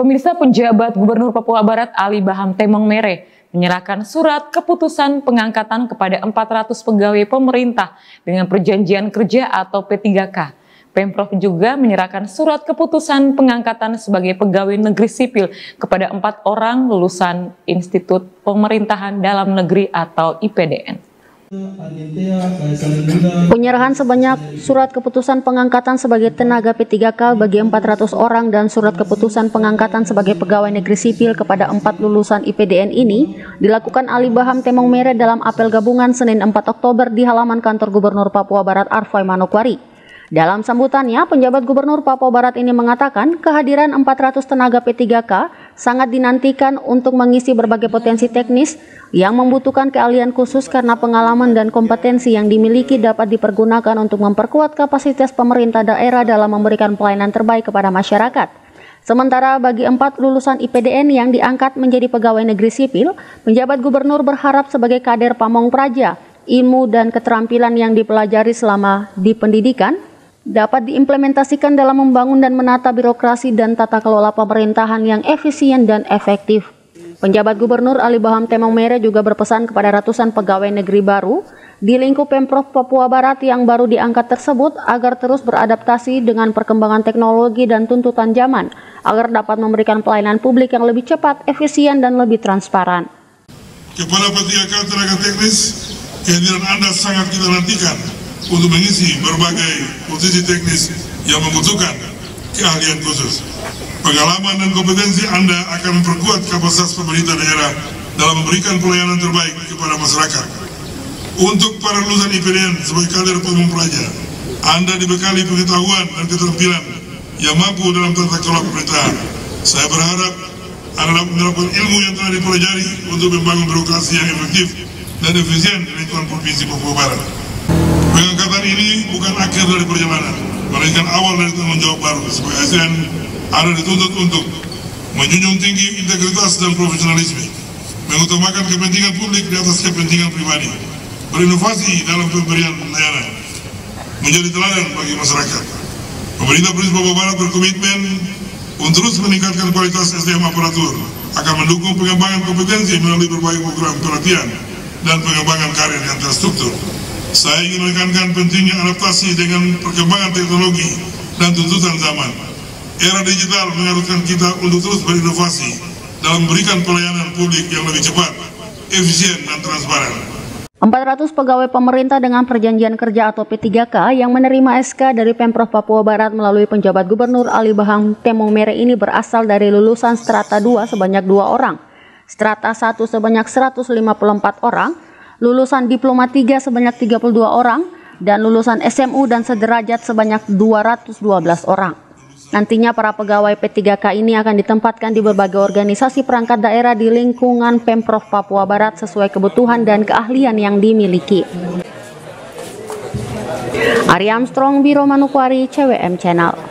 Pemirsa, penjabat Gubernur Papua Barat Ali Baham Temong Mere menyerahkan surat keputusan pengangkatan kepada 400 pegawai pemerintah dengan perjanjian kerja atau P3K. Pemprov juga menyerahkan surat keputusan pengangkatan sebagai pegawai negeri sipil kepada 4 orang lulusan Institut Pemerintahan Dalam Negeri atau IPDN. Penyerahan sebanyak surat keputusan pengangkatan sebagai tenaga P3K bagi 400 orang dan surat keputusan pengangkatan sebagai pegawai negeri sipil kepada 4 lulusan IPDN ini dilakukan Ali Baham Temong Mere dalam apel gabungan Senin 4 Oktober di halaman kantor Gubernur Papua Barat Arfai Manokwari. Dalam sambutannya, penjabat Gubernur Papua Barat ini mengatakan kehadiran 400 tenaga P3K sangat dinantikan untuk mengisi berbagai potensi teknis yang membutuhkan keahlian khusus karena pengalaman dan kompetensi yang dimiliki dapat dipergunakan untuk memperkuat kapasitas pemerintah daerah dalam memberikan pelayanan terbaik kepada masyarakat. Sementara bagi 4 lulusan IPDN yang diangkat menjadi pegawai negeri sipil, penjabat Gubernur berharap sebagai kader pamong praja, ilmu dan keterampilan yang dipelajari selama di pendidikan dapat diimplementasikan dalam membangun dan menata birokrasi dan tata kelola pemerintahan yang efisien dan efektif. Penjabat Gubernur Ali Baham Temong Mere juga berpesan kepada ratusan pegawai negeri baru di lingkup Pemprov Papua Barat yang baru diangkat tersebut agar terus beradaptasi dengan perkembangan teknologi dan tuntutan zaman agar dapat memberikan pelayanan publik yang lebih cepat, efisien, dan lebih transparan. Kepada P3K tenaga teknis, kehadiran Anda sangat kita nantikan untuk mengisi berbagai posisi teknis yang membutuhkan keahlian khusus. Pengalaman dan kompetensi Anda akan memperkuat kapasitas pemerintah daerah dalam memberikan pelayanan terbaik kepada masyarakat. Untuk para lulusan IPDN sebagai kader pamong praja, Anda dibekali pengetahuan dan keterampilan yang mampu dalam tata kelola pemerintahan. Saya berharap Anda dapat menerapkan ilmu yang telah dipelajari untuk membangun birokrasi yang efektif dan efisien di lingkungan Provinsi Papua Barat. Pengangkatan ini bukan akhir dari perjalanan, melainkan awal dari tanggung jawab baru. Sebagai ASN, Anda dituntut untuk menjunjung tinggi integritas dan profesionalisme, mengutamakan kepentingan publik di atas kepentingan pribadi, berinovasi dalam pemberian layanan, menjadi teladan bagi masyarakat. Pemerintah Provinsi Papua Barat berkomitmen untuk terus meningkatkan kualitas SDM aparatur, akan mendukung pengembangan kompetensi melalui berbagai program pelatihan dan pengembangan karir yang terstruktur. Saya ingin menekankan pentingnya adaptasi dengan perkembangan teknologi dan tuntutan zaman. Era digital mengharuskan kita untuk terus berinovasi dalam memberikan pelayanan publik yang lebih cepat, efisien, dan transparan. 400 pegawai pemerintah dengan perjanjian kerja atau P3K yang menerima SK dari Pemprov Papua Barat melalui penjabat Gubernur Ali Baham Temong Mere ini berasal dari lulusan strata 2 sebanyak 2 orang, strata 1 sebanyak 154 orang, lulusan diploma 3 sebanyak 32 orang, dan lulusan SMU dan sederajat sebanyak 212 orang. Nantinya para pegawai P3K ini akan ditempatkan di berbagai organisasi perangkat daerah di lingkungan Pemprov Papua Barat sesuai kebutuhan dan keahlian yang dimiliki. Ari Armstrong, Biro Manokwari, CWM Channel.